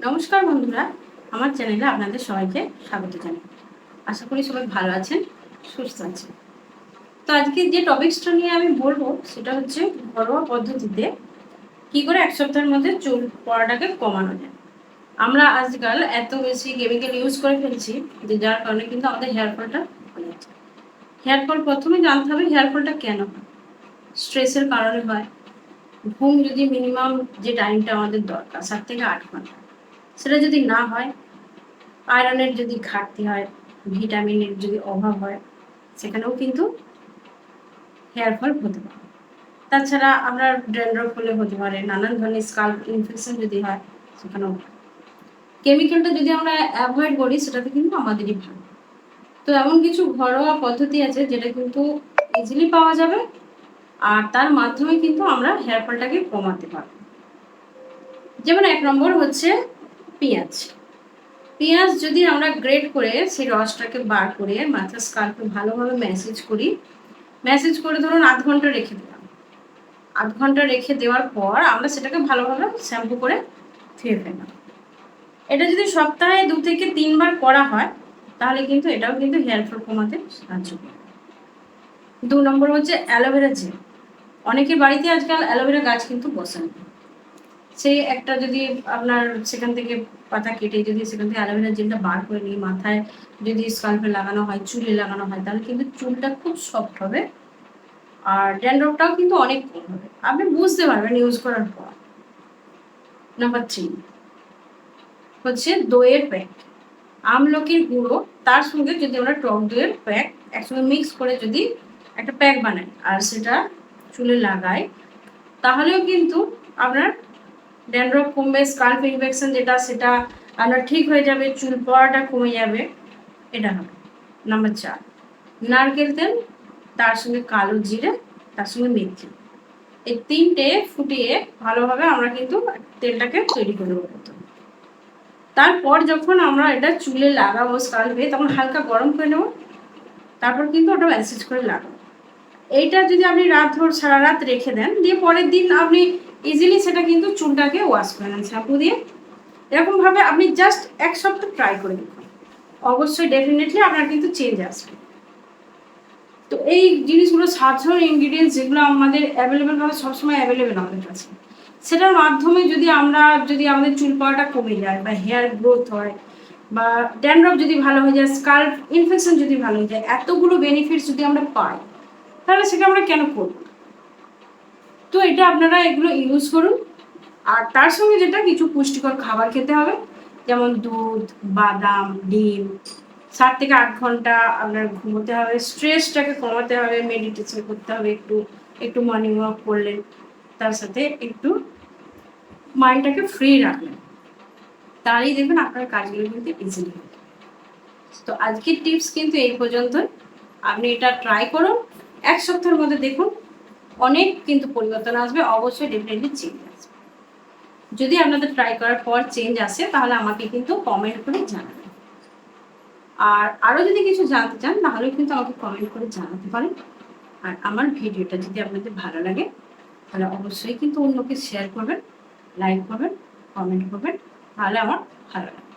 নমস্কার বন্ধুরা, আমার চ্যানেলে আপনাদের সবাইকে স্বাগত জানাই। আশা করি সবাই ভালো আছেন, সুস্থ আছেন। তো আজকে যে টপিকসটা নিয়ে আমি বলবো সেটা হচ্ছে ঘরোয়া পদ্ধতিতে কি করে এক সপ্তাহের মধ্যে চুল পড়াটাকে কমানো যায়। আমরা আজকাল এত বেশি কেমিক্যাল ইউজ করে ফেলছি যে যার কারণে কিন্তু আমাদের হেয়ার ফলটা হয়ে যাচ্ছে। হেয়ার ফল প্রথমে জানতে হবে হেয়ার ফলটা কেন হয়। স্ট্রেসের কারণে হয়। ঘুম যদি মিনিমাম যে টাইমটা আমাদের দরকার 7 থেকে 8 ঘন্টা, সেটা যদি না হয়, আয়রনের যদি ঘাটতি হয়, ভিটামিনের যদি অভাব হয়, সেখানেও কিন্তু হেয়ার ফল হতে পারে। তাছাড়া আপনার ড্যান্ড্রফ হলে হতে পারে, নানান ধরনের স্কাল্প ইনফেকশন যদি হয় সেখানেও। কেমিক্যালটা যদি আমরা অ্যাভয়েড করি সেটাতে কিন্তু আমাদেরই ভালো। তো এমন কিছু ঘরোয়া পদ্ধতি আছে যেটা কিন্তু ইজিলি পাওয়া যাবে, আর তার মাধ্যমে কিন্তু আমরা হেয়ার ফলটাকে কমাতে পারবো। যেমন 1 নম্বর হচ্ছে পেঁয়াজ। পেঁয়াজ যদি আমরা গ্রেট করে সেই রসটাকে বার করে মাথার স্কাল্পে ভালোভাবে ম্যাসেজ করে ধরুন 1/2 ঘন্টা রেখে দিলাম। 1/2 ঘন্টা রেখে দেওয়ার পর আমরা সেটাকে ভালোভাবে শ্যাম্পু করে ধুয়ে ফেললাম। এটা যদি সপ্তাহে 2 থেকে 3 বার করা হয় তাহলে কিন্তু এটাও কিন্তু হেয়ার ফল কমাতে সাহায্য করে। 2 নম্বর হচ্ছে অ্যালোভেরা জেল। অনেকের বাড়িতে আজকাল অ্যালোভেরা গাছ কিন্তু বসানো। সেই একটা যদি আপনার সেখান থেকে পাতা কেটে যদি সেখান থেকে অ্যালোভেরা জেলটা বার করে নিয়ে মাথায় যদি স্কাল্পে লাগানো হয়, চুলে লাগানো হয়, তাহলে কিন্তু চুলটা খুব সফট হবে, আর ড্যান্ড্রফটাও কিন্তু অনেক কম হবে। আপনি বুঝতে পারবেন ইউজ করার পর। নাম্বার 3 হচ্ছে দইয়ের প্যাক। আমলকির গুঁড়ো তার সঙ্গে যদি আমরা টক দইয়ের প্যাক একসঙ্গে মিক্স করে যদি একটা প্যাক বানাই আর সেটা চুলে লাগাই, তাহলেও কিন্তু আপনার ড্যান্ড্রফ কমবে, স্কাল্প ইনফেকশন যেটা সেটা আপনার ঠিক হয়ে যাবে, চুল পড়াটা কমে যাবে। এটা হবে। নাম্বার 4 নারকেল তেল, তার সঙ্গে কালো জিরে, তার সঙ্গে মেথি, এই 3টে ফুটিয়ে ভালোভাবে আমরা কিন্তু তেলটাকে তৈরি করে নেবো। তারপর যখন আমরা এটা চুলে লাগাবো স্কাল্পে, তখন হালকা গরম করে নেবো, তারপর কিন্তু ওটা ম্যাসেজ করে লাগাবো। এইটা যদি আপনি সারা রাত রেখে দেন, দিয়ে পরের দিন আপনি ইজিলি সেটা কিন্তু চুলটাকে ওয়াশ করে নেন শ্যাম্পু দিয়ে। এরকমভাবে আপনি জাস্ট 1 সপ্তাহ ট্রাই করে দেখুন, অবশ্যই ডেফিনেটলি আপনার কিন্তু চেঞ্জ আসবে। তো এই জিনিসগুলো সাধারণ ইনগ্রিডিয়েন্টস যেগুলো আমাদের অ্যাভেলেবেল ভাবে সবসময় অ্যাভেলেবেল আমাদের কাছে, সেটার মাধ্যমে যদি আমাদের চুল পড়াটা কমে যায় বা হেয়ার গ্রোথ হয় বা ড্যান্ড্রফ যদি ভালো হয়ে যায়, স্কাল্প ইনফেকশন যদি ভালো হয়ে যায়, এতগুলো বেনিফিটস যদি আমরা পাই, তাহলে সেটা আমরা কেন করব? তো এটা আপনারা এগুলো ইউজ করুন। আর তার সঙ্গে যেটা কিছু পুষ্টিকর খাবার খেতে হবে, যেমন দুধ, বাদাম, ডিম। 7 থেকে 8 ঘন্টা আপনার ঘুমোতে হবে, স্ট্রেসটাকে কমাতে হবে, মেডিটেশন করতে হবে, একটু একটু মর্নিং ওয়াক করলেন, তার সাথে একটু মাইন্ডটাকে ফ্রি রাখলেন, তাহলেই দেখবেন আপনার কাজগুলো কিন্তু ইজিলি হবে। তো আজকের টিপস কিন্তু এই পর্যন্তই। আপনি এটা ট্রাই করুন, 1 সপ্তাহের মধ্যে দেখুন অনেক কিন্তু পরিবর্তন আসবে, অবশ্যই ডেফিনেটলি চেঞ্জ আসবে। যদি আপনাদের ট্রাই করার পর চেঞ্জ আসে তাহলে আমাকে কিন্তু কমেন্ট করে জানাবেন। আর আরও যদি কিছু জানতে চান তাহলেও কিন্তু আমাকে কমেন্ট করে জানাতে পারেন। আর আমার ভিডিওটা যদি আপনাদের ভালো লাগে তাহলে অবশ্যই কিন্তু অন্যকে শেয়ার করবেন, লাইক করবেন, কমেন্ট করবেন, তাহলে আমার ভালো লাগে।